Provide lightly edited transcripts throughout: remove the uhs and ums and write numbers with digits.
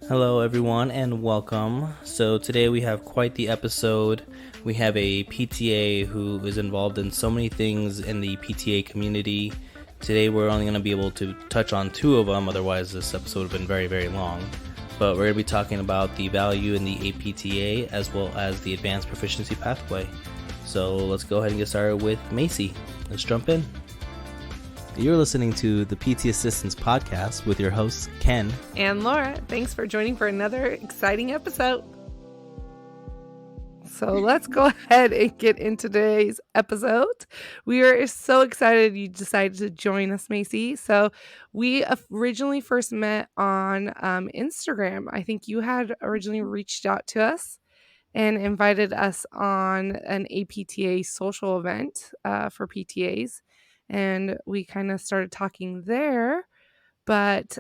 Hello, everyone, and welcome. So, today we have quite the episode. We have a PTA who is involved in so many things in the PTA community. Today, we're only going to be able to touch on two of them, otherwise, this episode would have been very, very long. But we're going to be talking about the value in the APTA as well as the advanced proficiency pathway. So, let's go ahead and get started with Macie. Let's jump in. You're listening to the PT Assistants Podcast with your hosts, Ken and Laura. Thanks for joining for another exciting episode. So let's go ahead and get into today's episode. We are so excited you decided to join us, Macie. So we originally first met on Instagram. I think you had originally reached out to us and invited us on an APTA social event for PTAs. And we kind of started talking there, but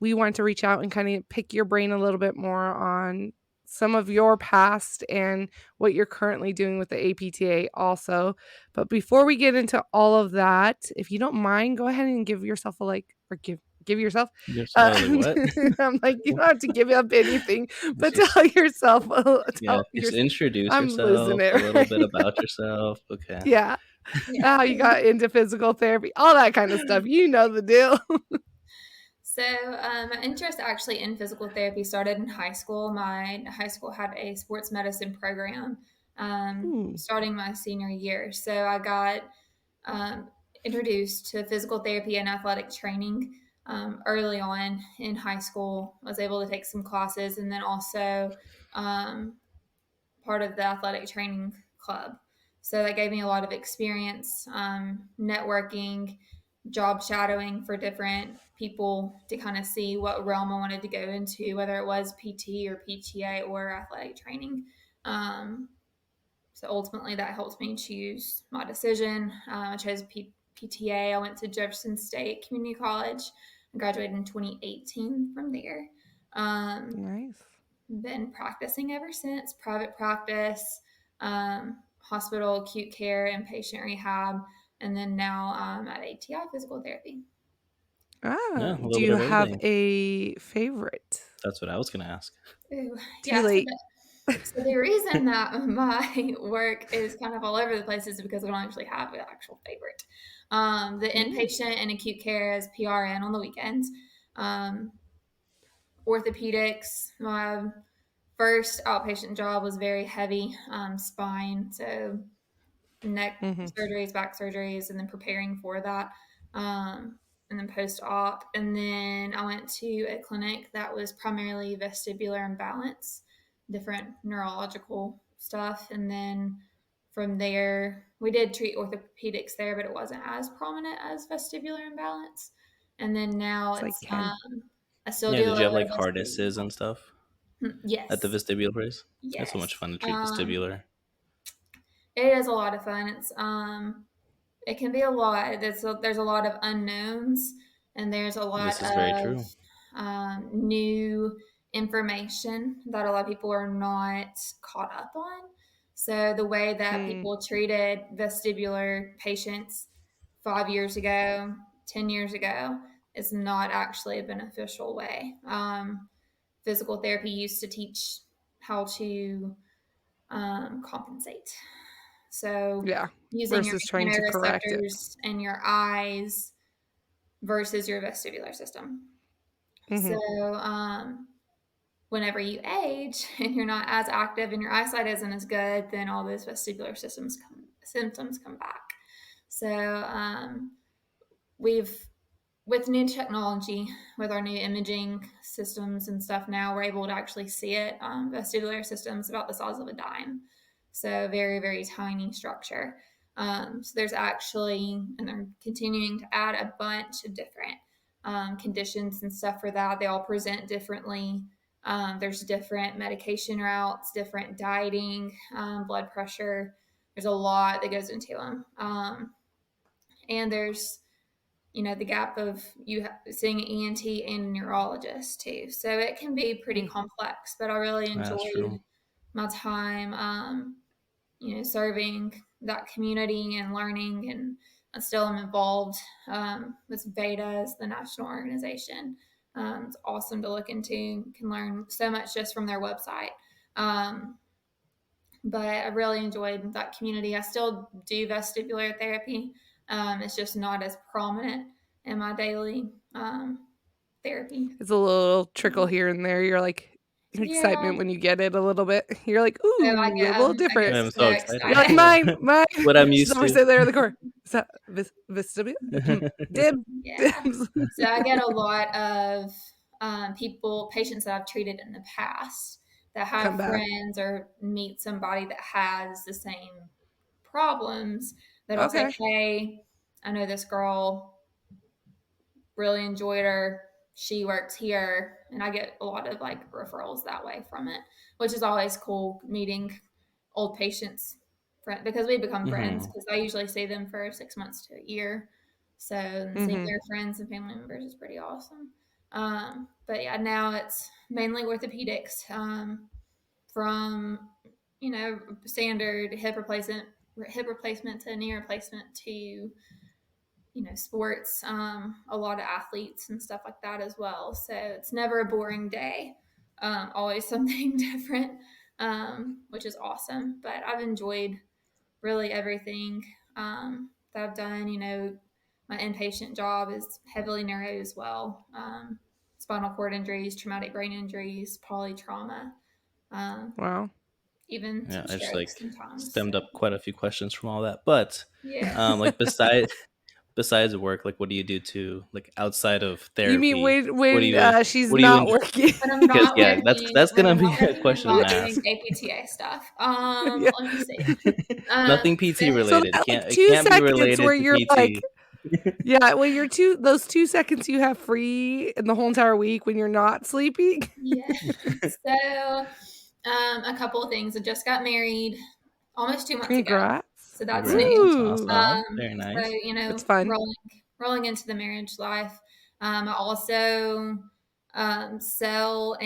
we wanted to reach out and kind of pick your brain a little bit more on some of your past and what you're currently doing with the APTA also. But before we get into all of that, if you don't mind, go ahead and give yourself give yourself. what? I'm like, you don't have to give up anything, but tell yourself. Just introduce I'm yourself, losing it, a little bit about yourself. Okay. Yeah. How you got into physical therapy, all that kind of stuff. You know the deal. So my interest actually in physical therapy started in high school. My high school had a sports medicine program starting my senior year. So I got introduced to physical therapy and athletic training early on in high school. I was able to take some classes and then also part of the athletic training club. So that gave me a lot of experience networking, job shadowing for different people to kind of see what realm I wanted to go into, whether it was PT or PTA or athletic training. So ultimately that helped me choose my decision. I chose PTA. I went to Jefferson State Community College and graduated in 2018 from there. Nice. Been practicing ever since, private practice, hospital, acute care, inpatient rehab, and then now at ATI physical therapy. Do you have a favorite? That's what I was going to ask. Ooh, Too late. So the reason that my work is kind of all over the place is because I don't actually have an actual favorite. The inpatient and acute care is PRN on the weekends. Orthopedics, my first outpatient job was very heavy spine, so neck surgeries, back surgeries, and then preparing for that, and then post-op. And then I went to a clinic that was primarily vestibular imbalance, different neurological stuff. And then from there, we did treat orthopedics there, but it wasn't as prominent as vestibular imbalance. And then now it's I still do. Did you have like harnesses and stuff? Yes. At the vestibular place? Yes. That's so much fun to treat vestibular. It is a lot of fun. It's it can be a lot. There's a lot of unknowns, and there's a lot of new information that a lot of people are not caught up on. So the way that people treated vestibular patients 5 years ago, 10 years ago, is not actually a beneficial way. Physical therapy used to teach how to compensate. So using versus trying to correct it in your eyes versus your vestibular system. So whenever you age and you're not as active and your eyesight isn't as good, then all those vestibular symptoms come back. So with new technology, with our new imaging systems and stuff now, we're able to actually see it. Vestibular systems about the size of a dime. So very, very tiny structure. So there's actually, and they're continuing to add a bunch of different conditions and stuff for that. They all present differently. There's different medication routes, different dieting, blood pressure. There's a lot that goes into them. And there's, the gap of you seeing an ENT and a neurologist too. So it can be pretty complex, but I really enjoyed my time, serving that community and learning I still am involved with Beta as the national organization. It's awesome to look into. You can learn so much just from their website. Um, but I really enjoyed that community. I still do vestibular therapy. It's just not as prominent in my daily therapy. It's a little trickle here and there. You're like Yeah. excitement when you get it a little bit. You're like, Oh, ooh, a little I get different. I'm so so excited. You're like excited. mine. What I'm She's used always to. sitting there in the corner. Is that vestibular? Dib, Yeah. dibs. So I get a lot of patients that I've treated in the past that Come have back. friends or meet somebody that has the same problems that'll say, Okay. hey, I know this girl, really enjoyed her. She works here. And I get a lot of like referrals that way from it, which is always cool meeting old patients because we become friends Hmm. because I usually see them for 6 months to a year. So seeing Mm-hmm. their friends and family members is pretty awesome. But yeah, now it's mainly orthopedics from, standard hip replacement to knee replacement to sports, a lot of athletes and stuff like that as well. So it's never a boring day, always something different, which is awesome. But I've enjoyed really everything that I've done. My inpatient job is heavily neuro as well. Spinal cord injuries, traumatic brain injuries, polytrauma, um, Wow. even Yeah, some I just strokes sometimes. So stemmed up quite a few questions from all that. But yeah. like besides work, like what do you do to like outside of You mean therapy? when What do when you she's what do you not enjoy? working? When I'm Because not yeah, working, that's when gonna I'm be not a working, I'm question I'm not gonna doing ask. APTA stuff. Yeah. Let me see. Nothing PT So related. that like It two can't be seconds related where to you're like, PT. yeah, well, those 2 seconds you have free in the whole entire week when you're not sleeping. Yeah. So, a couple of things. I just got married almost 2 months ago, Congrats. so that's Congrats, new. that's Woo. awesome. Um, Very so nice. It's fun. rolling into the marriage life. I also sell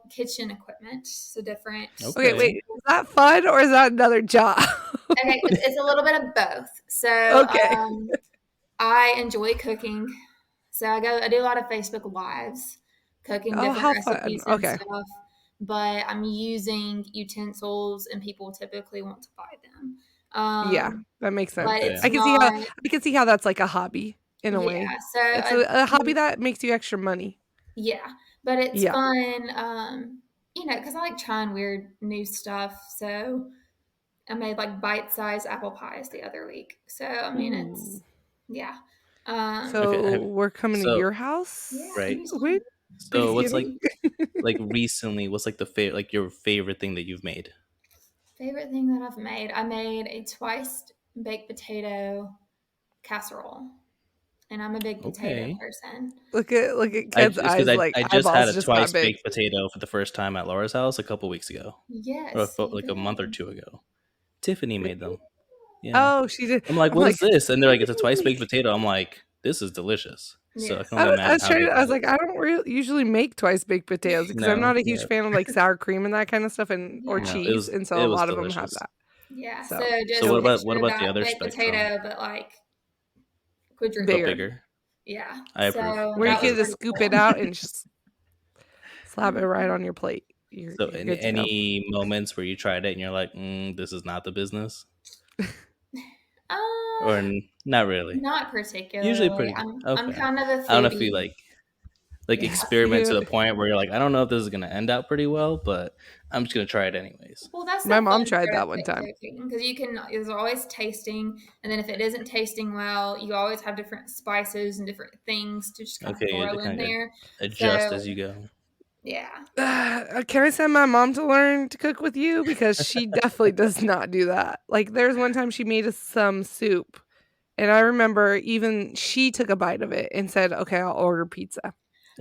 kitchen equipment, so different Okay, wait. Okay. Is that fun or is that another job? Okay, it's a little bit of both. So Okay. I enjoy cooking. So I do a lot of Facebook lives, cooking Oh, different how fun. recipes and Okay. stuff. But I'm using utensils, and people typically want to buy them. Yeah, Um, that makes but sense. Yeah. it's not. I can see how that's like a hobby in a Yeah. way. So It's I a hobby that makes you extra money. yeah, but it's Yeah. fun. Because I like trying weird new stuff. So I made like bite-sized apple pies the other week. So I mean, Ooh. it's yeah, Okay. So we're coming to So your yeah, house right. with anytime. So what's Thanksgiving. like recently? What's like the favorite like your favorite thing that you've made? Favorite thing that I've made, I made a twice baked potato casserole, and I'm a big potato Okay. person. Look at I Ken's it's because eyes like I just had eyeballs a just got twice big. baked potato for the first time at Laura's house a couple weeks ago, or Yes, you like a month or did. two ago. Tiffany Really? made them. Yeah. Oh, she did. I'm like, I'm what like, is this? And they're like, it's a twice really? baked potato. I'm like, this is delicious. So I can Yes. only I imagine was how trying they to, I was got it. like, I don't usually make twice baked potatoes because I'm No, not a huge yeah, fan of like sour cream and that kind of stuff and or Yeah. no, cheese, and so it a was lot of them have delicious. that. Yeah. So So So it just was what picture about the that other baked spectrum, potato, but like but quadruple. bigger, bigger? Yeah. I approve. So where I you that was can approve. just pretty scoop it cool. out and just slap it right Mhm. on your plate. So You're good to go. any moments where you tried it and you're like, this is not the business, or Uh, not really? Not Usually particularly. pretty good. I'm Okay. kind of a I don't know if you foodie. like Yeah. experiment to You, the point where you're like, I don't know if this is gonna end out pretty well, but I'm just gonna try it anyways. Well, that's my the mom fun tried part that of one time. cooking because there's always tasting, and then if it isn't tasting well, you always have different spices and different things to just kind of Okay, you throw in kind of there. adjust as So, you go. yeah. Can I send my mom to learn to cook with you because she definitely does not do that. Like there's one time she made us some soup, and I remember even she took a bite of it and said, "Okay, I'll order pizza."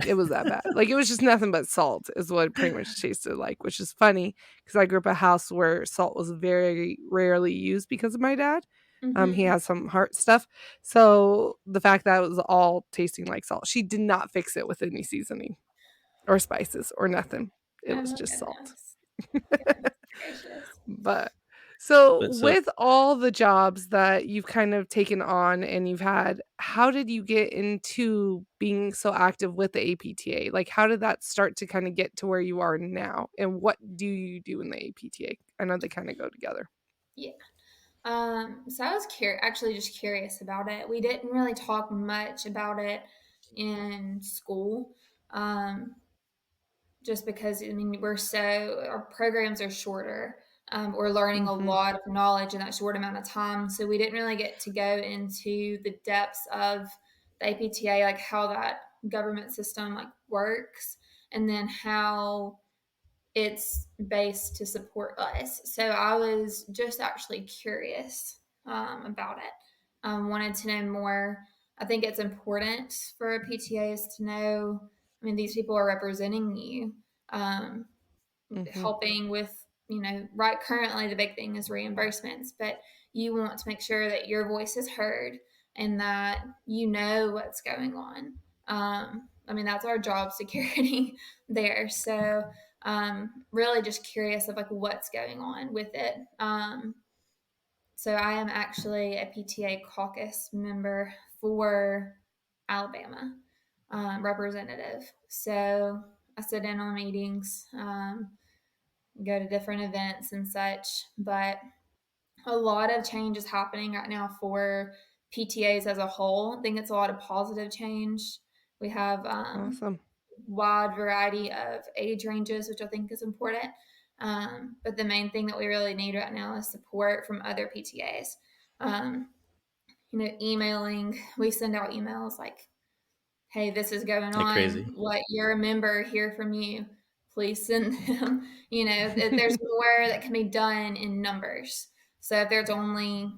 It was that bad. Like, it was just nothing but salt is what it pretty much tasted like, which is funny because I grew up in a house where salt was very rarely used because of my dad. He Hmm. has some heart stuff. So the fact that it was all tasting like salt, she did not fix it with any seasoning or spices or nothing. It Oh was my just salt. goodness. Goodness gracious. But So, But so with all the jobs that you've kind of taken on and you've had, how did you get into being so active with the APTA? Like, how did that start to kind of get to where you are now? And what do you do in the APTA? I know they kind of go together. Yeah. So I was actually just curious about it. We didn't really talk much about it in school. Um, just because I mean our programs are shorter. We're learning a Mm-hmm. lot of knowledge in that short amount of time, so we didn't really get to go into the depths of the APTA, like how that government system like works, and then how it's based to support us. So I was just actually curious about it. Wanted to know more. I think it's important for PTAs to know. I mean, these people are representing you, um, Mm-hmm. helping with, right currently the big thing is reimbursements, but you want to make sure that your voice is heard and that you know what's going on. I mean, that's our job security there. So, really just curious of like what's going on with it. So I am actually a PTA caucus member for Alabama, representative. So I sit in on meetings, go to different events and such. But a lot of change is happening right now for PTAs as a whole. I think it's a lot of positive change. We have Awesome. wide variety of age ranges, which I think is important. But the main thing that we really need right now is support from other PTAs. Um, emailing, we send out emails like, hey, this is going like on. crazy. Let your member hear from you. Please send them. There's more that can be done in numbers. So if there's only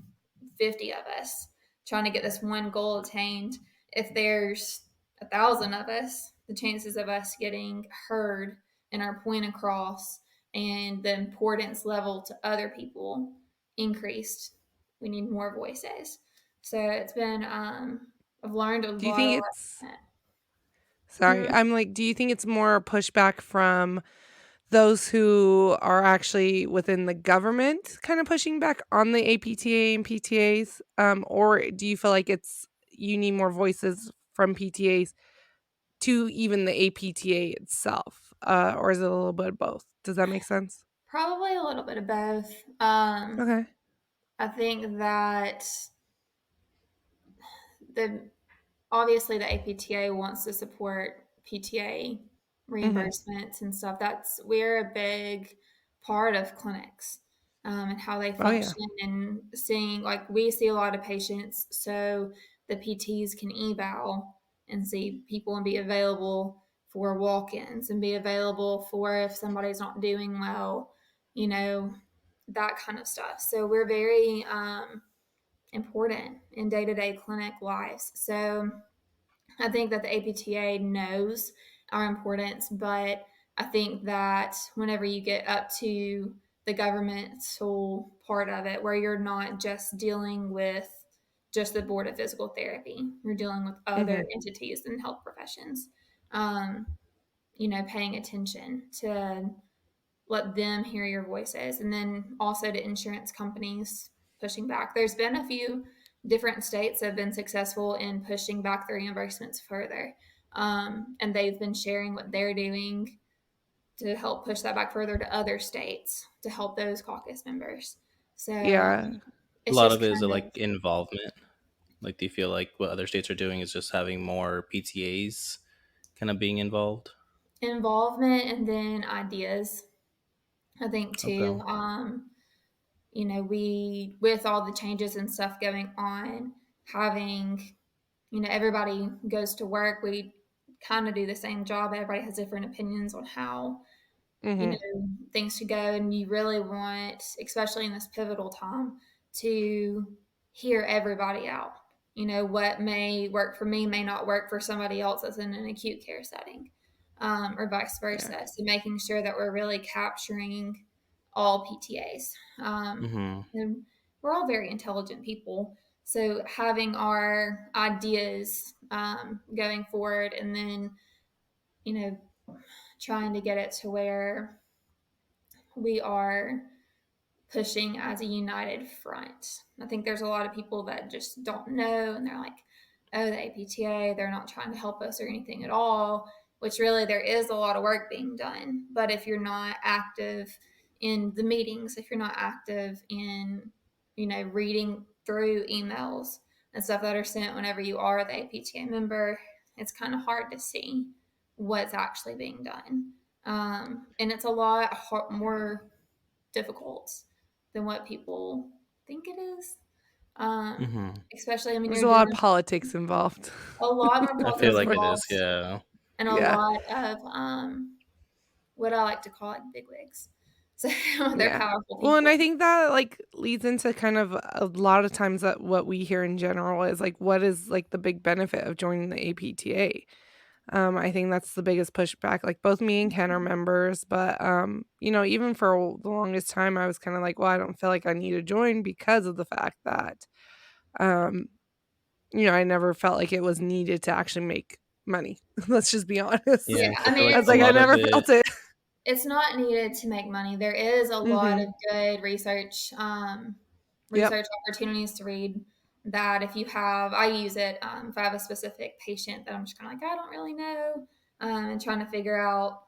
50 of us trying to get this one goal attained, if there's 1,000 of us, the chances of us getting heard and our point across and the importance level to other people increased. We need more voices. So it's been, I've learned a Do you lot of think it's lessons. sorry, Hmm. I'm like, do you think it's more pushback from those who are actually within the government kind of pushing back on the APTA and PTAs? Or do you feel like it's you need more voices from PTAs to even the APTA itself? Or is it a little bit of both? Does that make sense? Probably a little bit of both. Okay. I think that the obviously the APTA wants to support PTA Mhm. reimbursements and stuff. We're a big part of clinics, and how they Oh, yeah. function and seeing like we see a lot of patients, so the PTs can eval and see people and be available for walk-ins and be available for if somebody's not doing well, you know, that kind of stuff. So we're very important in day-to-day clinic lives. So I think that the APTA knows our importance, but I think that whenever you get up to the governmental part of it, where you're not just dealing with just the Board of Physical Therapy, you're dealing with other Mhm. entities and health professions, um, paying attention to let them hear your voices. And then also to insurance companies pushing back. There's been a few different states that have been successful in pushing back the reimbursements further. And they've been sharing what they're doing to help push that back further to other states to help those caucus members. So Yeah. A it's lot just of it is kind of like involvement. Like, do you feel like what other states are doing is just having more PTAs kind of being involved? involvement and then ideas. I think Okay. too. We with all the changes and stuff going on, having everybody goes to work. We kind of do the same job. Everybody has different opinions on how you Mhm. know things should go, and you really want, especially in this pivotal time, to hear everybody out. What may work for me may not work for somebody else that's in an acute care setting, or vice Yeah. versa. So making sure that we're really capturing all PTAs, Mm-hmm. and we're all very intelligent people. So having our ideas going forward, and then you know trying to get it to where we are pushing as a united front. I think there's a lot of people that just don't know, and they're like, oh, the APTA, they're not trying to help us or anything at all, which really there is a lot of work being done. But if you're not active in the meetings, if you're not active in, reading through emails and stuff that are sent whenever you are the APTA member, it's kind of hard to see what's actually being done. And it's a lot more difficult than what people think it is. Mm-hmm. Especially, I mean, There's you're a lot of doing politics involved. a lot more I feel politics like That's it is. involved Yeah. and a yeah. lot of what I like to call it bigwigs. So they're Yeah. powerful Well, and people. I think that like leads into kind of a lot of times that what we hear in general is like, what is like the big benefit of joining the APTA? I think that's the biggest pushback. Like both me and Ken are members, but even for the longest time, I was kind of like, well, I don't feel like I need to join because of the fact that, um, I never felt like it was needed to actually make money. Let's just be honest. Yeah, Yeah, 'cause I I feel mean, I was like it's a like, I lot of never it. felt it. it's not needed to make money. There is a lot Hmm. of good research Yep. research opportunities to read that if you have, I use it if I have a specific patient that I'm just kind of like, I don't really know, and trying to figure out,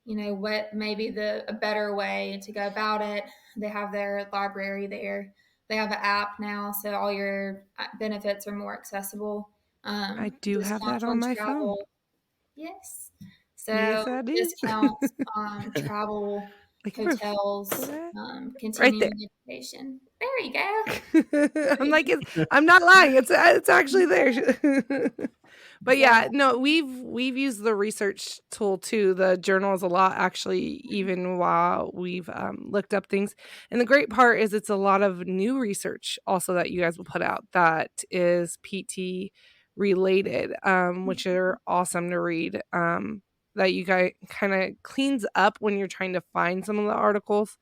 what maybe a better way to go about it. They have their library there. They have an app now, so all your benefits are more accessible. I do have that Discounts on on my phone. travel. Yes. Yes, So I do. discounts, travel, Like proof for hotels, that. Right there. continuing education. There you go. I'm like, I'm not lying. It's actually there. But So yeah, no, we've used the research tool too, the journals a lot actually, even while we've looked up things. And the great part is it's a lot of new research also that you guys will put out that is PT related, which are awesome to read. That you guys kind of cleans up when you're trying to find some of the articles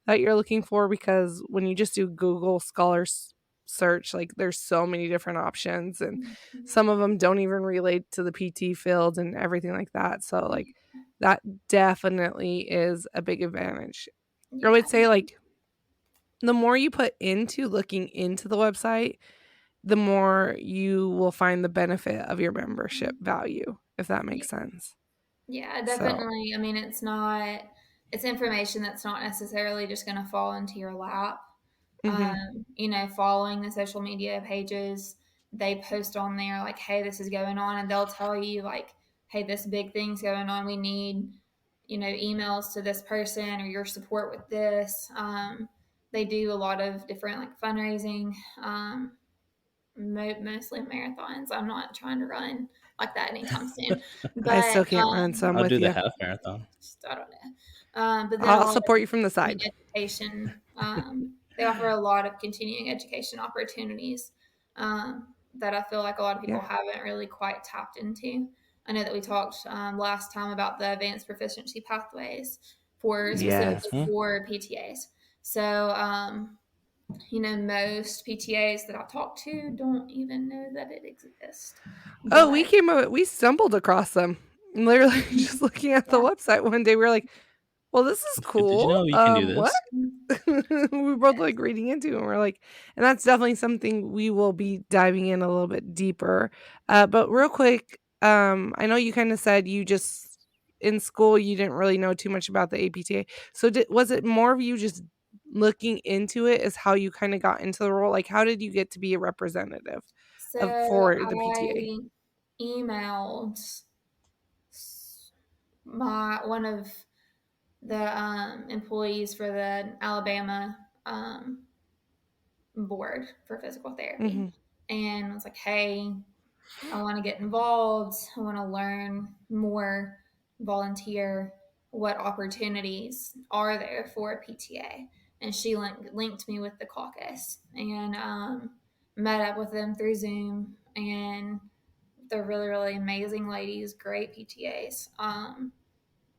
that you're looking for, because when you just do Google Scholars search, like there's so many different options and some of them don't even relate to the PT field and everything like that. So like that definitely is a big advantage. I yeah, would say like the more you put into looking into the website, the more you will find the benefit of your membership value, if that yeah, makes sense. yeah, So, definitely. I mean, it's information that's not necessarily just going to fall into your lap. mhm. Following the social media pages, they post on there like, hey, this is going on, and they'll tell you like, hey, this big thing's going on. We need, emails to this person or your support with this. They do a lot of different like fundraising, mostly marathons. I'm not trying to run like that anytime soon, I but still can't run, so I'm I'll with do the you. half marathon. just, I don't know. But then a I'll lot of support you from the continuing side. education. They offer a lot of continuing education opportunities that I feel like a lot of people Yeah. haven't really quite tapped into. I know that we talked last time about the advanced proficiency pathways for specifically Yes. Hmm. for PTAs. So, most PTAs that I talk to don't even know that it exists. Oh, But we stumbled across them. Literally just looking at the yeah, website one day, we were like, "Well, this is Did you cool." know you can do What? this? We were both like reading into it and we're like, and that's definitely something we will be diving in a little bit deeper. But real quick, I know you kind of said you just in school you didn't really know too much about the APTA. So was it more of you just looking into it as how you kind of got into the role? Like how did you get to be a representative so of for the PTA? I emailed my one of the employees for the Alabama um, board for physical therapy, Mhm. and I was like, "Hey, I want to get involved. I want to learn more, volunteer. What opportunities are there for a PTA?" And she linked me with the caucus and met up with them through Zoom. And they're really, really amazing ladies, great PTAs.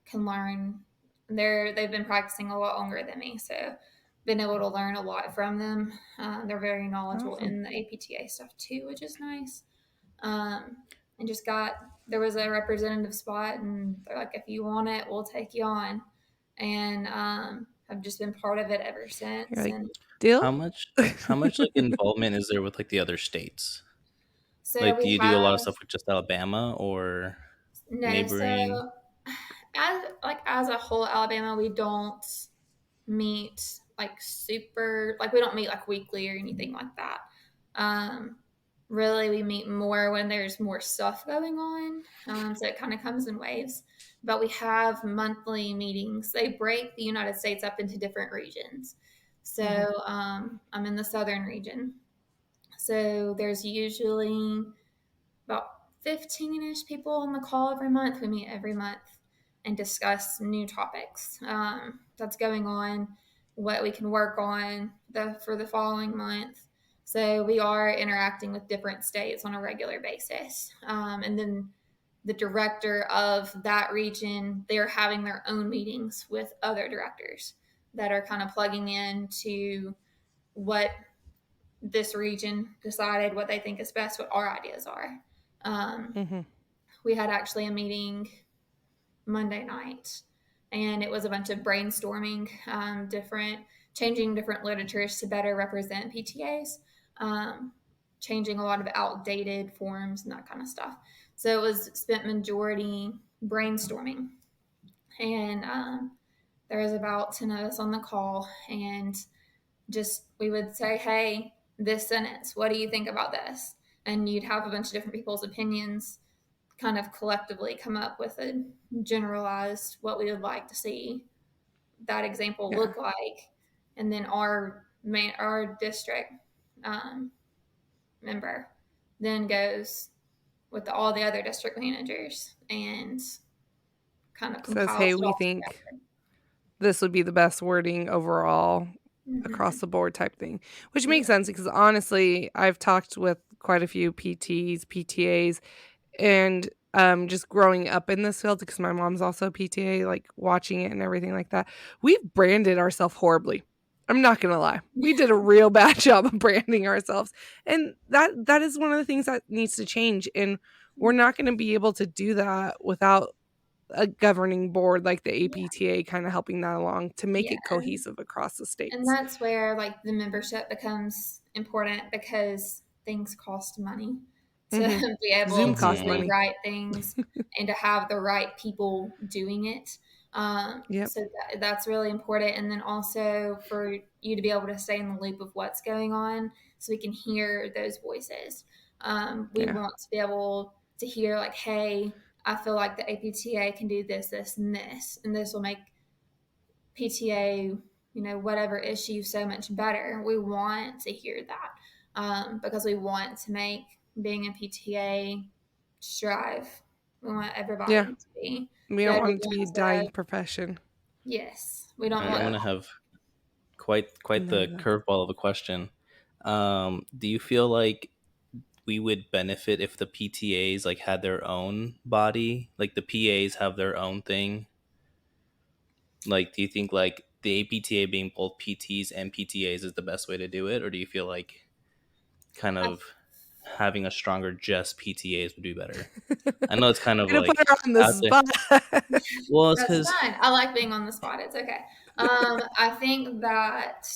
Can learn. They've been practicing a lot longer than me, so been able to learn a lot from them. They're very knowledgeable Awesome. in the APTA stuff too, which is nice. Um, and just there was a representative spot, and they're like, if you want it, we'll take you on. And have just been part of it ever You're since. like, And deal? How much like involvement is there with like the other states? so Like, do we you do a lot of have stuff with just Alabama or no, neighboring? so as a whole, Alabama, we don't meet like super like we don't meet like weekly or anything like that. Um, Really, we meet more when there's more stuff going on. So it kind of comes in waves. But we have monthly meetings. They break the United States up into different regions. Mhm. So I'm in the southern region. So there's usually about 15-ish people on the call every month. We meet every month and discuss new topics that's going on, what we can work on for the following month. So we are interacting with different states on a regular basis. And then the director of that region, they're having their own meetings with other directors that are kind of plugging into what this region decided, what they think is best, what our ideas are. Um, Mhm. we had actually a meeting Monday night, and it was a bunch of brainstorming, changing different literatures to better represent PTAs, um, changing a lot of outdated forms and that kind of stuff. So it was spent majority brainstorming, and there was about 10 of us on the call, and just we would say, hey, this sentence, what do you think about this? And you'd have a bunch of different people's opinions kind of collectively come up with a generalized what we would like to see that example Yeah. look like. And then our district um, member then goes with all the other district managers and kind of Says, compiles hey, it we all think this would be the best wording overall together. across the board type thing, which Yeah. makes sense because honestly, I've talked with quite a few PTs, PTAs, and just growing up in this field because my mom's also a PTA, like watching it and everything like that. We've branded ourselves horribly. I'm not gonna lie. We did a real bad job of branding ourselves. And that is one of the things that needs to change. And we're not gonna be able to do that without a governing board like the Yeah. APTA kind of helping that along to make Yeah. it cohesive across the And states. that's where like the membership becomes important because things cost money to Mhm. be able Zoom to costs Mhm. money. rewrite things and to have the right people doing it. Yep. So that's really important. And then also for you to be able to stay in the loop of what's going on so we can hear those voices. We Yeah. want to be able to hear like, hey, I feel like the APTA can do this, this, and this will make PTA, whatever issue so much better. We want to hear that because we want to make being a PTA strive. We want Yeah. everybody to be We don't good. We want it to be a want dying to, profession. yes, we don't All right, I'm want, gonna have quite None the of that. curveball of a question. Do you feel like we would benefit if the PTAs like had their own body, like the PAs have their own thing? Like, do you think like the APTA being both PTs and PTAs is the best way to do it, or do you feel like kind I, of having a stronger just PTAs would be better? I know it's kind of Way to put like her on the out there. spot. Well, it's that's because fine. I like being on the spot. It's okay. I think that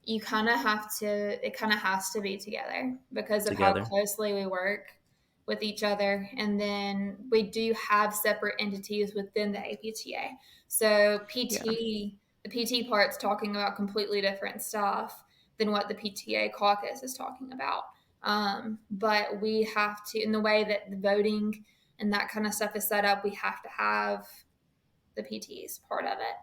it kind of has to be together because of how together. closely we work with each other. And then we do have separate entities within the APTA. So Yeah. the PT part's talking about completely different stuff than what the PTA caucus is talking about. But we have to, in the way that the voting and that kind of stuff is set up, we have to have the PTs part of it.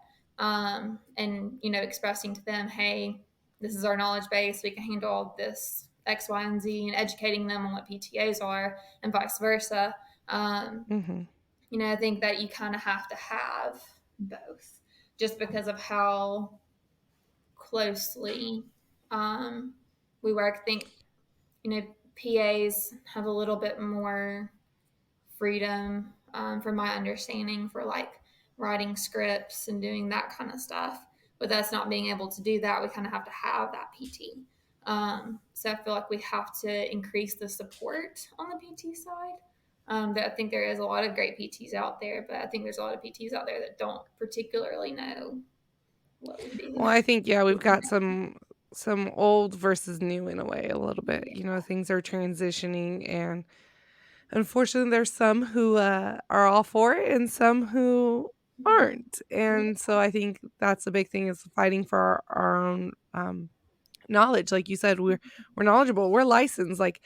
And expressing to them, hey, this is our knowledge base. We can handle this X, Y, and Z, and educating them on what PTAs are, and vice versa. Um, Mhm. I think that you kind of have to have both, just because of how closely um, we work. I think PAs have a little bit more freedom, from my understanding, for like writing scripts and doing that kind of stuff. With us not being able to do that, we kind of have to have that PT. So I feel like we have to increase the support on the PT side. I think there is a lot of great PTs out there, but I think there's a lot of PTs out there that don't particularly know what we do. Well, I think, yeah, we've got some old versus new in a way a little bit. Yeah. You know, things are transitioning, and unfortunately there's some who are all for it and some who Mhm. aren't. Yeah. And so I think that's the big thing, is fighting for our own knowledge. Like you said, we're knowledgeable, we're licensed. Like,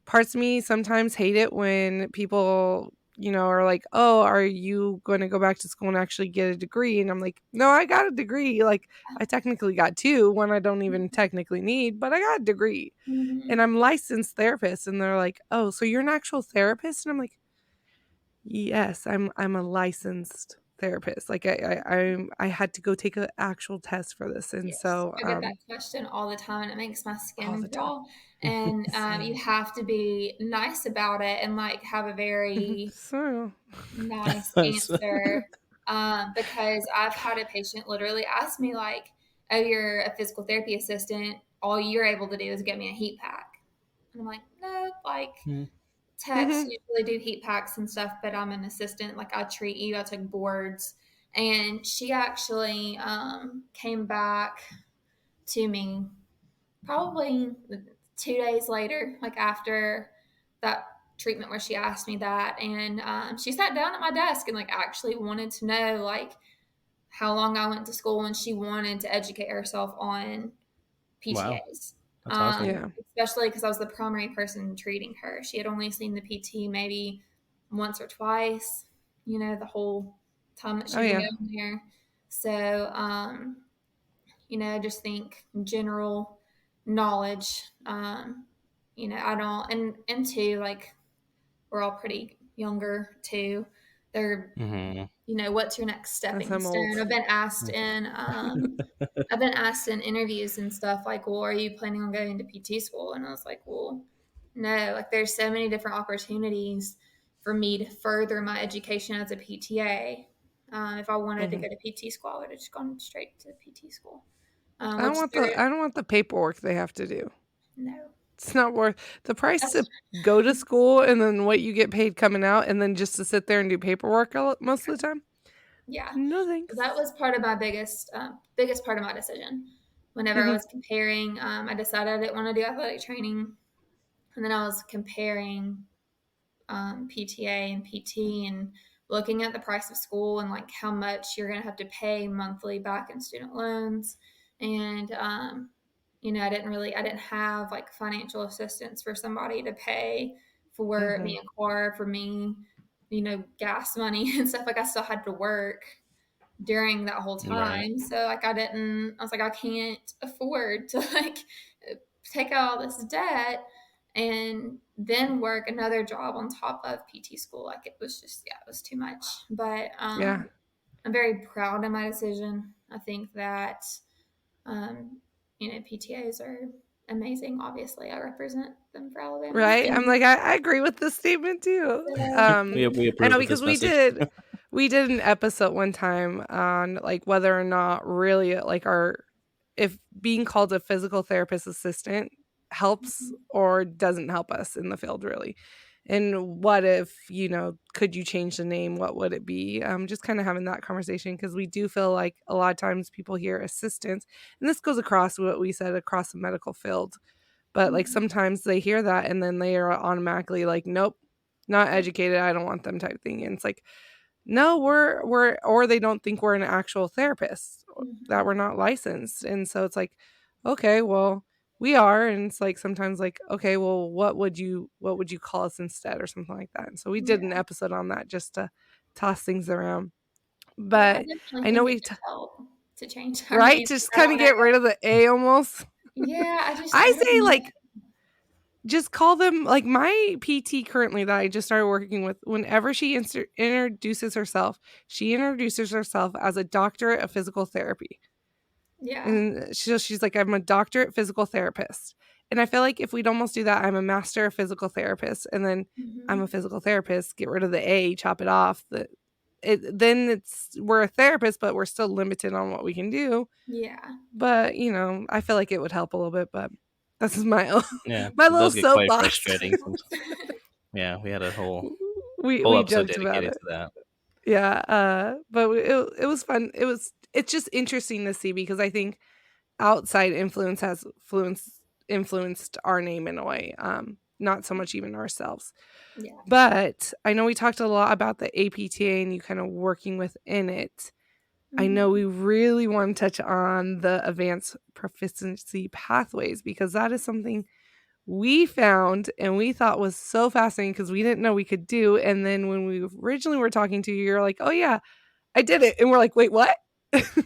parts of me sometimes hate it when people, you know, are like, oh, are you going to go back to school and actually get a degree? And I'm like, no, I got a degree. Like, I technically got two, one I don't even technically need, but I got a degree and Mhm. I'm licensed therapist. And they're like, oh, so you're an actual therapist? And I'm like, yes, I'm a licensed therapist. Like, I had to go take an actual test for this. And Yes, so I get that question all the time, and it makes my all skin the time. crawl. And you Same. have to be nice about it and like have a very So nice So- answer. Because I've had a patient literally ask me like, "Oh, you're a physical therapy assistant. All you're able to do is get me a heat pack." And I'm like, "No, like Mm. techs usually do heat packs and stuff, but I'm an assistant. Like I treat you. I took boards." And she actually came back to me probably 2 days later, like after that treatment where she asked me that. And she sat down at my desk and like actually wanted to know like how long I went to school, and she wanted to educate herself on Wow, PTAs. that's awesome. yeah. Especially because I was the primary person treating her. She had only seen the PT maybe once or twice, the whole time that Oh she'd been yeah. going there. So, I just think general knowledge. I don't, and two, like we're all pretty younger too. They're, Hmm. what's your next As stepping I'm stone? old. I've been asked in interviews and stuff like, well, are you planning on going to PT school? And I was like, well, no, like there's so many different opportunities for me to further my education as a PTA. If I wanted to Mhm. go to PT school, I would have just gone straight to PT school. I don't Which want there, the paperwork they have to do. no, It's not worth the price that's to go to school and then what you get paid coming out, and then just to sit there and do paperwork most of the time. yeah. No That thanks. was part of my biggest part of my decision. Whenever I Mhm. was comparing, I decided I didn't want to do athletic training, and then I was comparing PTA and PT and looking at the price of school and like how much you're going to have to pay monthly back in student loans. And, I didn't have like financial assistance for somebody to pay for me Mhm. a car, for me, gas money and stuff. Like I still had to work during that whole Right. time. So like I was like, I can't afford to like take out all this debt and then work another job on top of PT school. Like it was just, yeah, it was too much. But Yeah. I'm very proud of my decision. I think that PTAs are amazing. Obviously, I represent them for Alabama. Right? I'm like, I agree with this statement too. So, We I know, approve of because this we message. did an episode one time on like whether or not really like our if being called a physical therapist assistant helps or doesn't help us in the field really. And what if, could you change the name? What would it be? Just kind of having that conversation, because we do feel like a lot of times people hear assistants, and this goes across what we said across the medical field, but, like, mhm, sometimes they hear that and then they are automatically like, "Nope, not educated, I don't want them," type thing, and it's like, "No, we're," or they don't think we're an actual therapist, or that mhm, we're not licensed, and so it's like, "Okay, well, we are," and it's like sometimes like, "Okay, well, what would you call us instead?" or something like that, and so we did an yeah. episode on that just to toss things around, Yeah, I but definitely I know think it we could help to change our right? names. Just I kinda don't get rid know. of the A almost. Yeah, I I don't say, know. like, just call them like my PT currently that I just started working with, whenever she she introduces herself as a doctorate of physical therapy. Yeah. And she's like, I'm a doctorate physical therapist. And I feel like if we'd almost do that, I'm a master of physical therapist, and then I'm a Mhm. physical therapist, get rid of the A, chop it off. Then we're a therapist, but we're still limited on what we can do. Yeah. But, I feel like it would help a little bit, but this is my Yeah, my it little does get quite soapbox. frustrating sometimes. Yeah, we had a We whole we episode joked about dedicated it. to that. Yeah, but it was fun. It was it's just interesting to see because I think outside influence has influenced our name in a way, not so much even ourselves. Yeah. But I know we talked a lot about the APTA and you kind of working within it. I know Mhm. we really want to touch on the advanced proficiency pathways because that is something we found and we thought was so fascinating because we didn't know we could do. And then when we originally were talking to you, you're like, "Oh yeah, I did it," and we're like, "Wait, what?"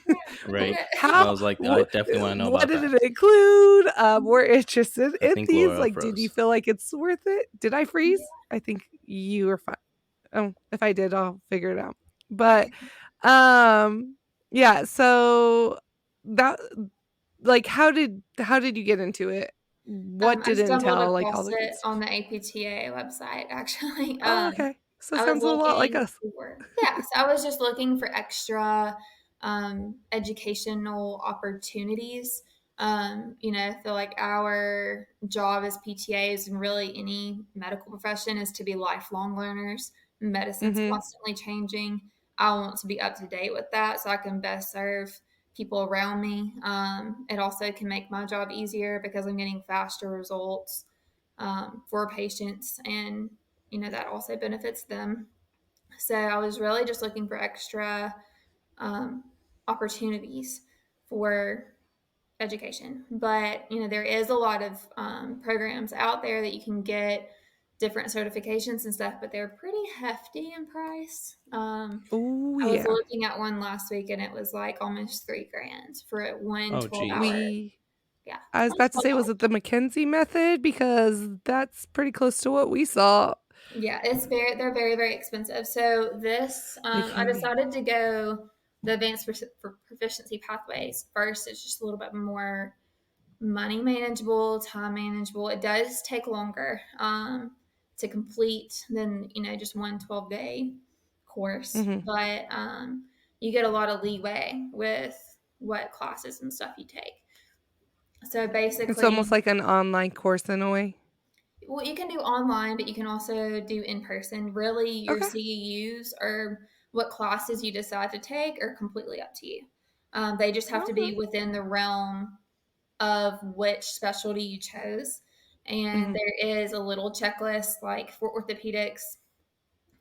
Yeah, I did Right. I How? it. was like, I definitely want to know What about did that. it include? We're interested I in think these. Laura Like, did you froze. feel like it's worth it? Did I freeze? Yeah. I think you were fine. Oh, if I did, I'll figure it out. But, um, yeah, so that like, how did you get into it? What I did it stumbled entail? Like, all across the good it stuff. on the APTA website, actually. Oh, okay. So it I was sounds a lot like looking us. for, yeah, so I was just looking for extra educational opportunities. I feel like our job as PTAs and really any medical profession is to be lifelong learners. Medicine's Mhm, constantly changing. I want to be up to date with that so I can best serve people around me. It also can make my job easier because I'm getting faster results for patients, and that also benefits them. So I was really just looking for extra um, opportunities for education. But there is a lot of programs out there that you can get different certifications and stuff, but they're pretty hefty in price. oh, I was yeah. looking at one last week and it was like almost 3 grand for one Oh, 12 geez. hour. We Yeah, I was one about to 12 say, was hour. it the McKenzie method? Because that's pretty close to what we saw. Yeah, they're very, very expensive. So this, They I can be. decided to go the advanced for proficiency pathways first. It's just a little bit more money manageable, time manageable. It does take longer to complete than just one 12-day course, Mhm. but you get a lot of leeway with what classes and stuff you take. So It's almost basically, like an online course in a way. well, you can do online, but you can also do in person. Really, your Okay. CEUs or what classes you decide to take are completely up to you. They just have to be Okay. within the realm of which specialty you chose. And Mhm. there is a little checklist, like for orthopedics.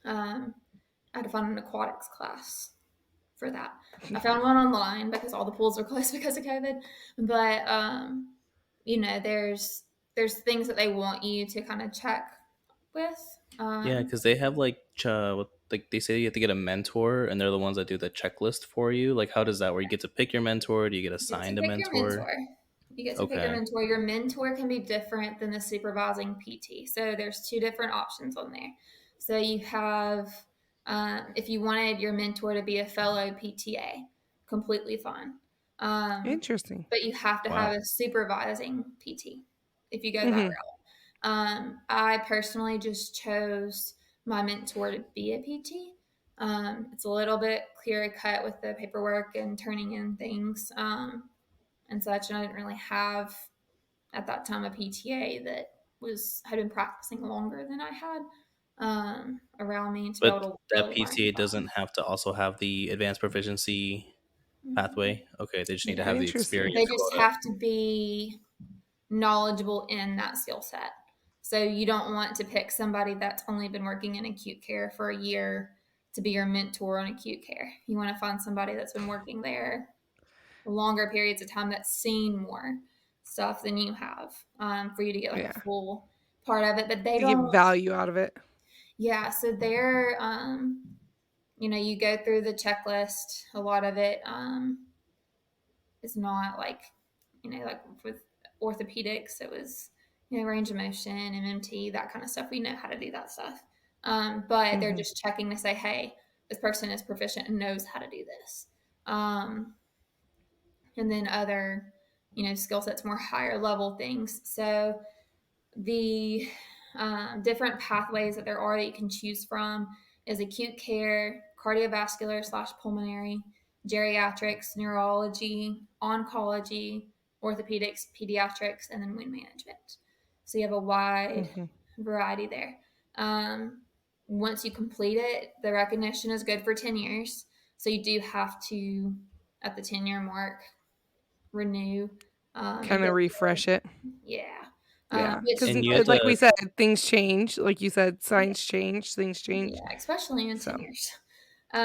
Um, I had to find an aquatics class for that. I found one online because all the pools are closed because of COVID. But there's things that they want you to kind of check with. Yeah, because they have like they say you have to get a mentor, and they're the ones that do the checklist for you. Like, how does that work? You get to pick your mentor. Do you get You get to assigned a pick your mentor? mentor. You get to pick your Okay. mentor. Your mentor can be different than the supervising PT. So there's two different options on there. So you have, if you wanted your mentor to be a fellow PTA, completely fine. Um, Interesting. but you have to have Wow. a supervising PT if you go that Mhm. route. I personally just chose my mentor to be a PT. It's a little bit clearer cut with the paperwork and turning in things and such. And I didn't really have at that time a PTA that had been practicing longer than I had around me to be able But to that really learn PTA from. doesn't have to also have the advanced proficiency pathway. Okay, they just need to Yeah, have the Interesting. they experience just quota. have to be knowledgeable in that skill set. So you don't want to pick somebody that's only been working in acute care for a year to be your mentor on acute care. You want to find somebody that's been working there longer periods of time that's seen more stuff than you have for you to get like a Yeah. full part of it. But they To get don't, value out of it. yeah. So they're, you go through the checklist. A lot of it is not like with orthopedics, it was, range of motion, MMT, that kind of stuff. We know how to do that stuff. But they're Mhm. just checking to say, hey, this person is proficient and knows how to do this. Um, and then other, skill sets, more higher level things. So the different pathways that there are that you can choose from is acute care, cardiovascular slash pulmonary, geriatrics, neurology, oncology, orthopedics, pediatrics, and then wound management. So you have a wide Mhm. variety there. Once you complete it, the recognition is good for 10 years. So you do have to at the 10-year mark, renew. You Kind go of refresh it. yeah. Yeah, Which because And you had like we to said, things change. Like you said, yeah, signs change, things change. yeah, especially in So 10 years.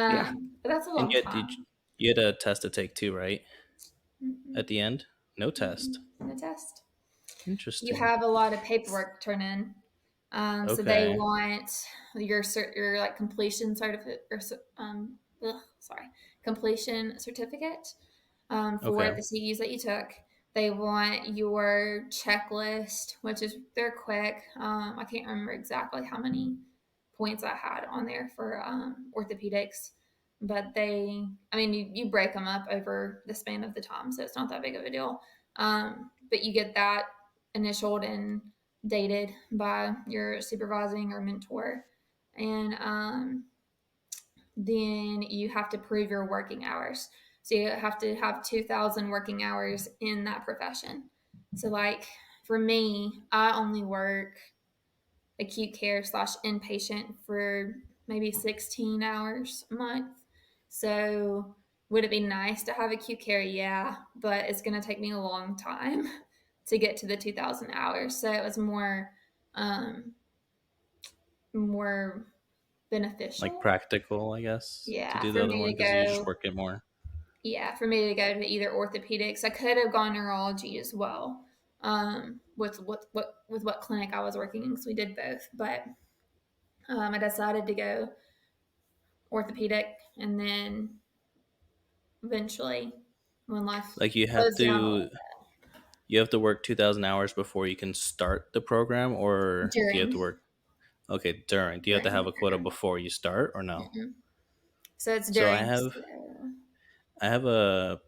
yeah, But that's a and long time. you had a test to take too, right? Mm-mm, At the end, no test. no test. You Interesting. have a lot of paperwork to turn in. So they Okay. want your like completion certificate or sorry, completion certificate for Okay. the CEs that you took. They want your checklist, which is they're quick. I can't remember exactly how many points I had on there for orthopedics, but I mean, you break them up over the span of the time, so it's not that big of a deal. But you get that initialed and dated by your supervising or mentor, and then you have to prove your working hours. So you have to have 2,000 working hours in that profession. So, like for me, I only work acute care slash inpatient for maybe 16 hours a month. So, would it be nice to have acute care? Yeah, but it's going to take me a long time to get to the 2,000 hours. So, it was um, more Like beneficial. practical, I guess, to Yeah, do for the other me one to because you just go work it more. yeah, for me to go to either orthopedics. I could have gone neurology as well, with what clinic I was working in, because we did both. But I decided to go orthopedic, and then eventually, when life Like slows down a little you have to work 2,000 hours before you can start the program, bit, or do you have to during work? Okay, during. Do you have to during have the a quota program. before you start, or no? Mm-mm. So it's So during. So, I have a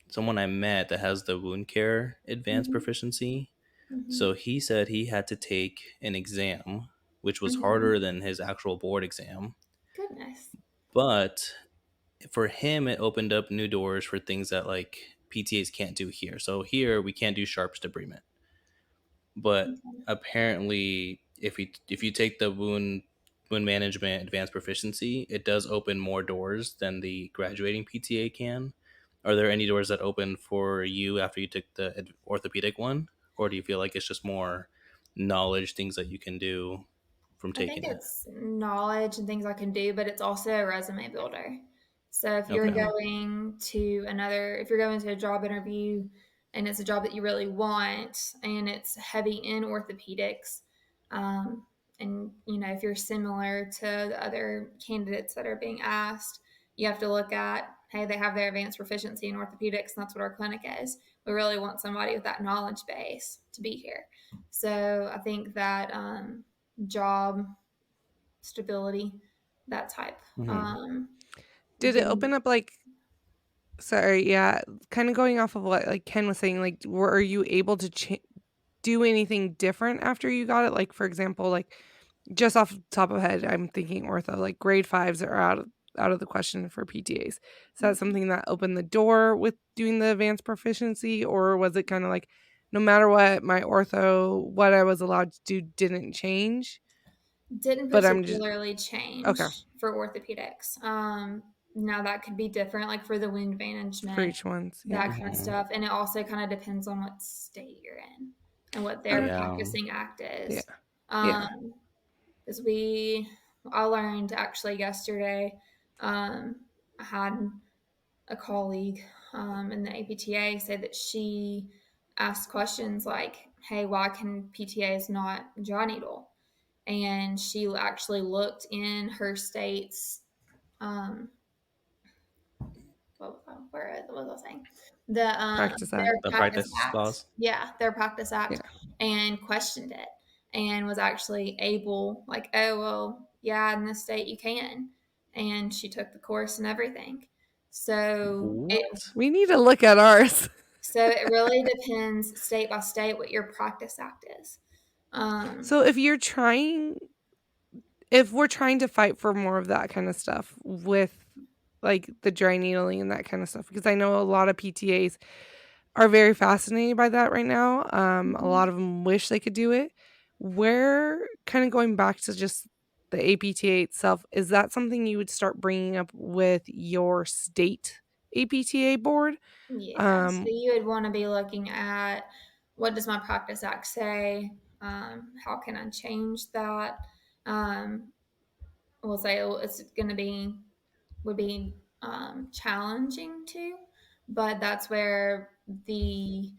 someone I met that has the wound care advanced mm-hmm, proficiency. mm-hmm, So he said he had to take an exam, which was mm-hmm. harder than his actual board exam. Goodness. But for him, it opened up new doors for things that like PTAs can't do here. So here we can't do sharps debridement, but Okay. apparently, if you take the wound management advanced proficiency, it does open more doors than the graduating PTA can. Are there any doors that open for you after you took the orthopedic one, or do you feel like it's just more knowledge, things that you can do from I think taking it? it's knowledge and things I can do, but it's also a resume builder. So Okay. if you're going to a job interview and it's a job that you really want and it's heavy in orthopedics, um, and if you're similar to the other candidates that are being asked, you have to look at, hey, they have their advanced proficiency in orthopedics, and that's what our clinic is. We really want somebody with that knowledge base to be here. So I think that job stability, that type. Hmm. Um, did it then open up like? Sorry, yeah, kind of going off of what like Ken was saying. Like, were you able to do anything different after you got it? Like, for example, like just off the top of head, I'm thinking ortho, like grade fives are out of the question for PTAs. Is that something that opened the door with doing the advanced proficiency, or was it kind of like no matter what, my ortho, what I was allowed to do didn't change? didn't But I'm just particularly okay change for orthopedics. Now that could be different, like for the wind for management, each one's, yeah. that kind of Hmm. stuff. And it also kind of depends on what state you're in and what their Okay, Yeah. practicing act yeah, is. yeah. Um, because I learned actually yesterday, I had a colleague in the APTA say that she asked questions like, hey, why can PTAs not dry needle? And she actually looked in her state's um, what was I saying? Practice Their act, The practice practice act. laws. Yeah, their practice yeah. act, and questioned it, and was actually able, like, oh well, yeah, in this state you can, and she took the course and everything. So it What? We need to look at ours. so it really depends state by state what your practice act is. Um, So if we're trying to fight for more of that kind of stuff with like the dry needling and that kind of stuff, because I know a lot of PTAs are very fascinated by that right now. A lot mhm. of them wish they could do it. Where kind of going back to just the APTA itself, is that something you would start bringing up with your state APTA board. Yeah, so you would want to be looking at, what does my Practice Act say? How can I change that? We'll say it's going to be, would be challenging too, but that's where the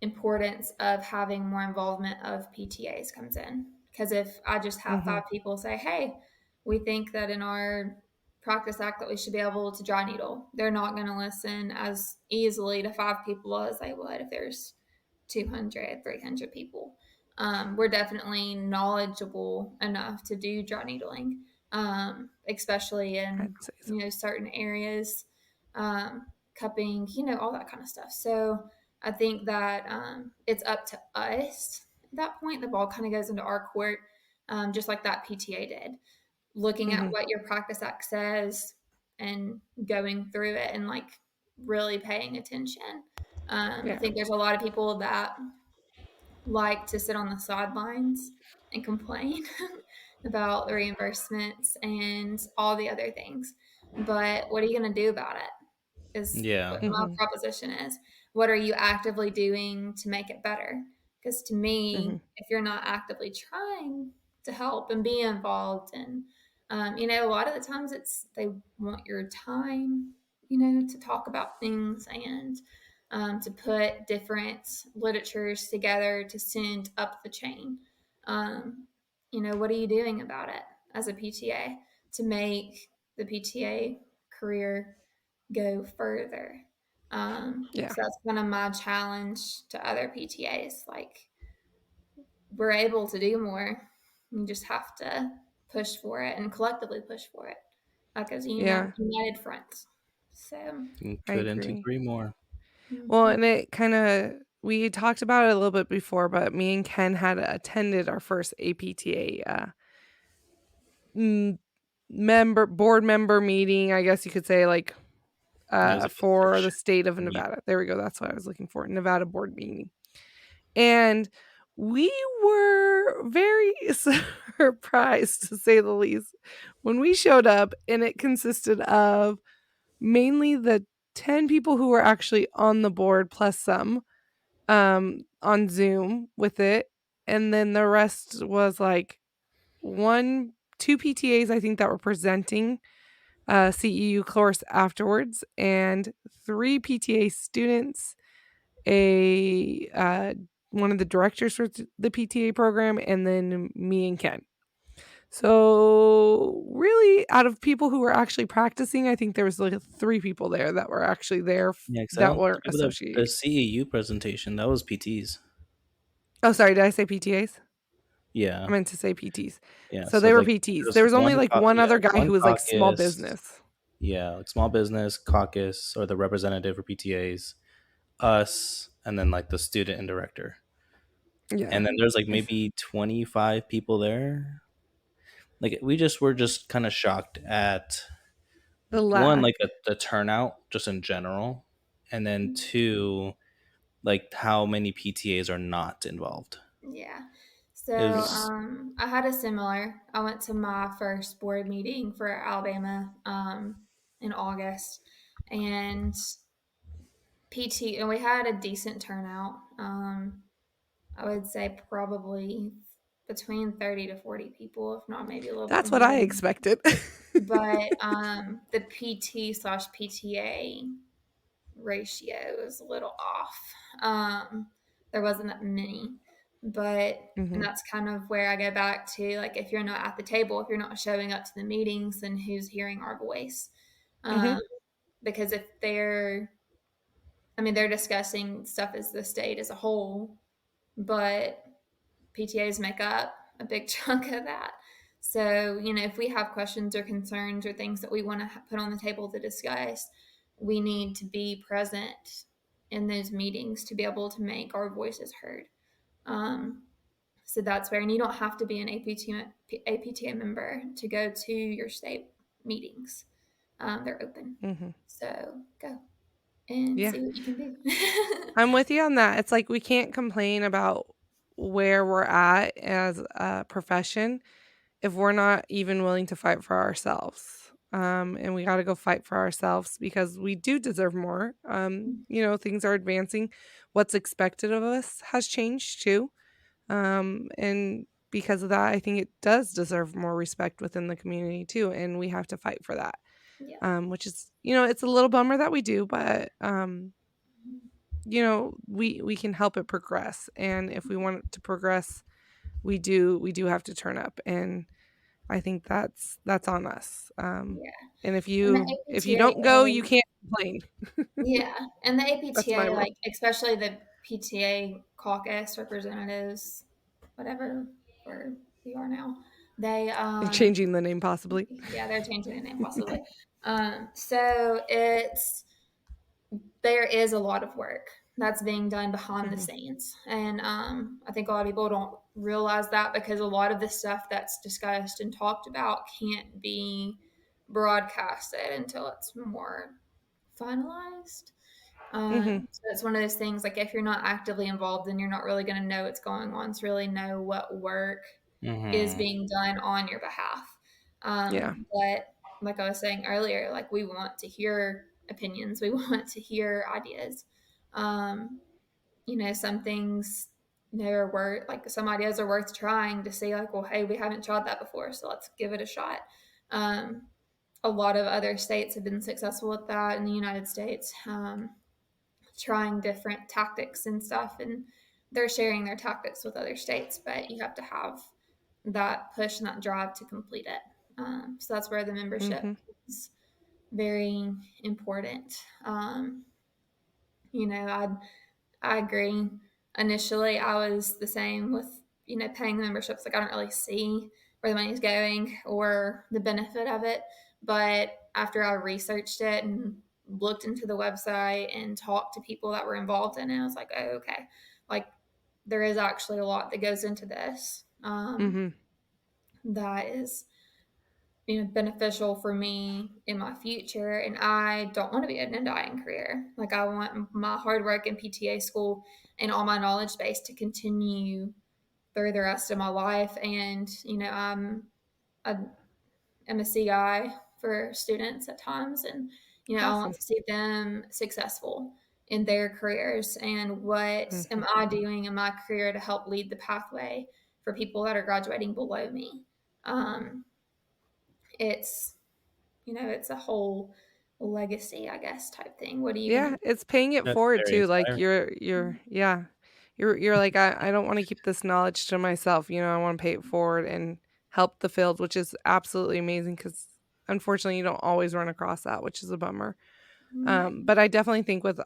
importance of having more involvement of PTAs comes in. Because if I just have Mm-hmm. five people say, hey, we think that in our Practice Act that we should be able to dry needle, they're not going to listen as easily to five people as they would if there's 200, 300 people. We're definitely knowledgeable enough to do dry needling, especially in, I'd say so. certain areas, cupping, all that kind of stuff. So I think that it's up to us at that point. The ball kind of goes into our court, just like that PTA did. Looking at Mm-hmm. what your Practice Act says and going through it and like really paying attention. I Yeah. think there's a lot of people that like to sit on the sidelines and complain about the reimbursements and all the other things. But what are you going to do about it? Is Yeah. what my Mm-hmm. proposition is. What are you actively doing to make it better? Because to Mm-hmm. me, if you're not actively trying to help and be involved, and a lot of the times it's they want your time, to talk about things and to put different literatures together to send up the chain. What are you doing about it as a PTA to make the PTA career go further? Yeah. So that's kind of my challenge to other PTAs. Like, we're able to do more. You just have to push for it and collectively push for it, like as a Yeah. united front. So, I Couldn't agree. agree more. Well, mhm. and it kind of, we talked about it a little bit before, but me and Ken had attended our first APTA m- board member meeting, I guess you could say, like It was like a for the leadership state of meet. Nevada. There we go. That's what I was looking for. Nevada board meeting. And we were very surprised, to say the least, when we showed up, and it consisted of mainly the 10 people who were actually on the board plus some on Zoom with it. And then the rest was like two PTAs, I think, that were presenting CEU course afterwards, and three PTA students, a one of the directors for the PTA program, and then me and Ken. So really, out of people who were actually practicing, I think there was like three people there that were actually there Yeah, because I that don't were think of the associated. CEU presentation. That was PTs. Oh, sorry, did I say PTAs? I Yeah, meant to say PTs. yeah. So So they were like, PTs. there's There was only like one other guy one who was like small caucus. business. Yeah, like small business caucus or the representative for PTAs, us, and then like the student and director. Yeah. And then there's like It's maybe 25 people there. Like we just were just kind of shocked at the one, lack. like the turnout just in general, and then two, like how many PTAs are not involved. Yeah. So It was I had a similar. I went to my first board meeting for Alabama in August, and PT, and we had a decent turnout. I would say probably between 30 to 40 people, if not maybe a little bit That's what more. I expected. But the PT slash PTA ratio is a little off. There wasn't that many, but and Mhm. that's kind of where I go back to, like, if you're not at the table, if you're not showing up to the meetings, then who's hearing our voice? Mhm. Um, because if they're discussing stuff as the state as a whole, but PTAs make up a big chunk of that. So, if we have questions or concerns or things that we want to put on the table to discuss, we need to be present in those meetings to be able to make our voices heard. Um, so that's where, and you don't have to be an APTA member to go to your state meetings. They're open. Mhm. So go and Yeah. see what you can do. I'm with you on that. It's like we can't complain about where we're at as a profession if we're not even willing to fight for ourselves. and we got to go fight for ourselves because we do deserve more. Things are advancing. What's expected of us has changed too. And because of that, I think it does deserve more respect within the community too. And we have to fight for that. Yeah. Which is, it's a little bummer that we do, but we can help it progress. And if we want it to progress, we do have to turn up. And I think that's on us. Yeah. And if And the you don't go, APTA you can't complain. Yeah, and the That's my APTA, rule. like especially the PTA caucus representatives, whatever, or we are now, they They're changing the name possibly. yeah, they're changing the name possibly. So there is a lot of work that's being done behind the Mhm. scenes, and I think a lot of people don't realize that because a lot of the stuff that's discussed and talked about can't be broadcasted until it's more finalized. Mhm. So it's one of those things like if you're not actively involved, then you're not really going to know what's going on to really know what work is Mm-hmm. being done on your behalf. Yeah. But like I was saying earlier, like we want to hear opinions, we want to hear ideas. Um, some things, are worth like some ideas are worth trying to see. Like, well, hey, we haven't tried that before, so let's give it a shot. Um, a lot of other states have been successful at that in the United States. Trying different tactics and stuff, and they're sharing their tactics with other states, but you have to have that push and that drive to complete it. So that's where the membership Mhm. is very important. You know, I agree. Initially, I was the same with paying the memberships. Like I don't really see where the money's going or the benefit of it. But after I researched it and looked into the website and talked to people that were involved in it, I was like, oh, okay, like there is actually a lot that goes into this Mhm. that is beneficial for me in my future. And I don't want to be in a dying career. Like I want my hard work in PTA school and all my knowledge base to continue through the rest of my life. And a MSCI for students at times, and I want Awesome. to see them successful in their careers. And what am Mhm. I doing in my career to help lead the pathway for people that are graduating below me? Um, it's it's a whole legacy, I guess, type thing. What are you Yeah, gonna it's paying it That's forward very too. Like inspiring. you're yeah. You're like I don't want to keep this knowledge to myself. I want to pay it forward and help the field, which is absolutely amazing because unfortunately you don't always run across that, which is a bummer. do? But I definitely think with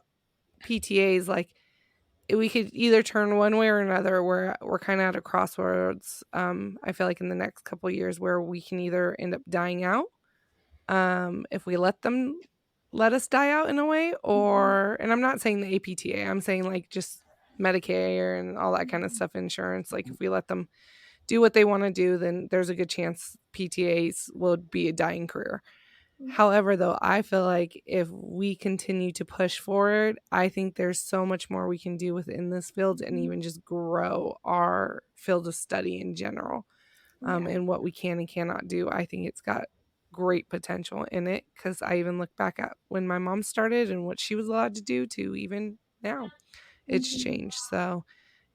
PTAs, like we could either turn one way or another. We're kind of at a crossroads. I feel like in the next couple of years where we can either end up dying out, if we let us die out in a way, or and I'm not saying the APTA, I'm saying like just Medicare and all that kind of stuff, insurance. Like if we let them do what they want to do, then there's a good chance PTAs will be a dying career. However, though, I feel like if we continue to push forward, I think there's so much more we can do within this field and even just grow our field of study in general, Yeah. and what we can and cannot do. I think it's got great potential in it because I even look back at when my mom started and what she was allowed to do to even now. It's Mhm. changed. So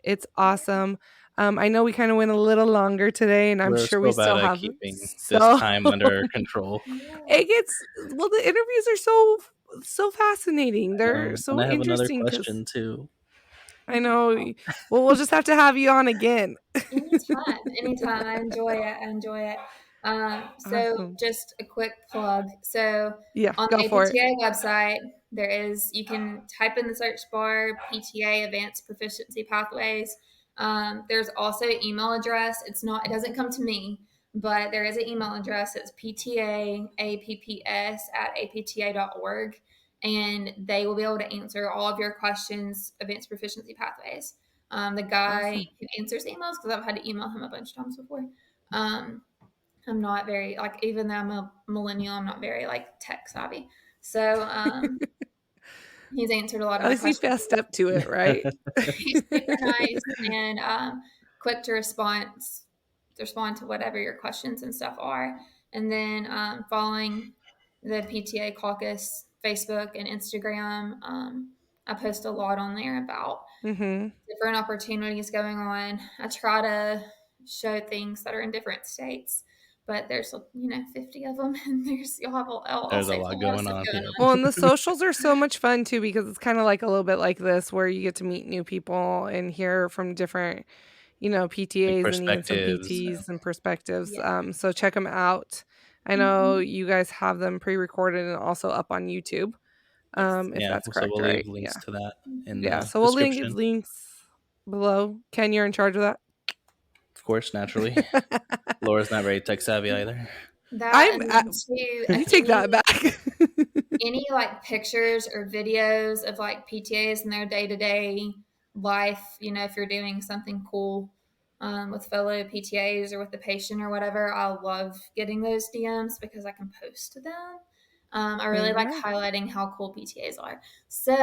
it's awesome. I know we kind of went a little longer today, and I'm We're sure we so bad still at have keeping this so time under control. Yeah. it gets well, the interviews are so fascinating. They're And so I have another interesting because question too. I know well, we'll just have to have you on again. Anytime, anytime. I enjoy it. I enjoy it. So Awesome. just a quick plug. So Yeah, on the go for it. APTA website, you can type in the search bar PTA Advanced Proficiency Pathways. There's also an email address. It doesn't come to me, but there is an email address. It's ptaapps@apta.org. And they will be able to answer all of your questions, advanced proficiency pathways. The guy Awesome. who answers emails, because I've had to email him a bunch of times before. Um, I'm not very like, even though I'm a millennial, I'm not very like tech savvy. So he's answered a lot of At my least you questions. fessed up to it, right? He's super nice and quick to respond to whatever your questions and stuff are. And then following the PTA caucus Facebook and Instagram. I post a lot on there about different opportunities going on. I try to show things that are in different states, but there's 50 of them, and I'll There's a say lot a lot of going stuff on. going Yep. on. Well, and the socials are so much fun too, because it's kind of like a little bit like this, where you get to meet new people and hear from different, Like PTAs and even some perspectives. PTs and perspectives. Yeah. So check them out. I know you guys have them pre-recorded and also up on YouTube. Yes. If Yeah, that's so correct, we'll leave right? links Yeah. to that in Yeah. the So we'll link description. links below. Ken, you're in charge of that. Of course, naturally. Laura's not very tech savvy either. That and then You take that back. any like pictures or videos of like PTAs and their day-to-day life, if you're doing something cool with fellow PTAs or with the patient or whatever, I love getting those DMs because I can post to them. I There really you like go. highlighting how cool PTAs are. So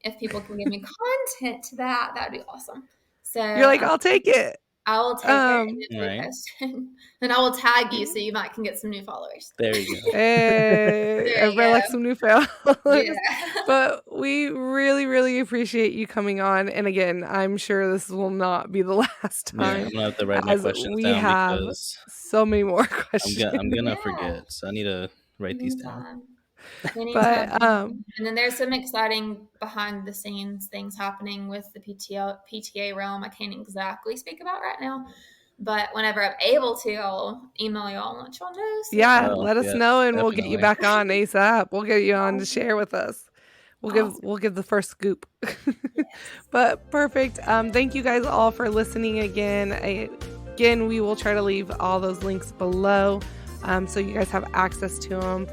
if people can give me content to that would be awesome. So You're like, I'll take it. I will take it and it's Right. reposted. And I will tag you so you might can get some new followers. There you go. Hey, There you everybody go. likes some new followers. Yeah. But we really, really appreciate you coming on. And again, I'm sure this will not be the last Yeah, I'm time, gonna have to write my as questions we down have because so many more questions. I'm gonna Yeah. forget. So I need to write these down. Anytime. But And then there's some exciting behind the scenes things happening with the PTA realm I can't exactly speak about right now. But whenever I'm able to, I'll email y'all and let y'all know. So yeah, Oh, let us yes, know and we'll get you definitely. back on ASAP. We'll get you on to share with us. Awesome. We'll give the first scoop. But perfect. Thank you guys all for listening again. Again, we will try to leave all those links below so you guys have access to them.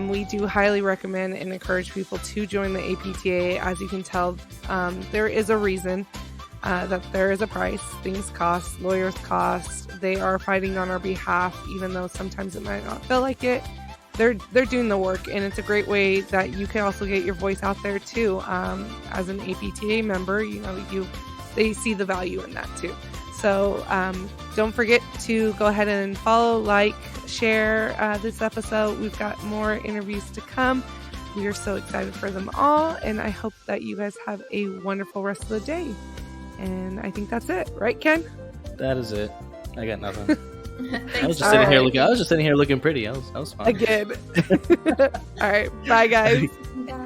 We do highly recommend and encourage people to join the APTA. As you can tell, there is a reason that there is a price. Things cost, lawyers cost. They are fighting on our behalf, even though sometimes it might not feel like it. They're doing the work, and it's a great way that you can also get your voice out there too. As an APTA member, they see the value in that too. So don't forget to go ahead and follow, like, share this episode. We've got more interviews to come. We are so excited for them all, and I hope that you guys have a wonderful rest of the day. And I think that's it, right, Ken? That is it. I got nothing. I was Thanks. just sitting here looking. I was just sitting here looking pretty. I was fine. Again. All right. Bye, guys. Bye.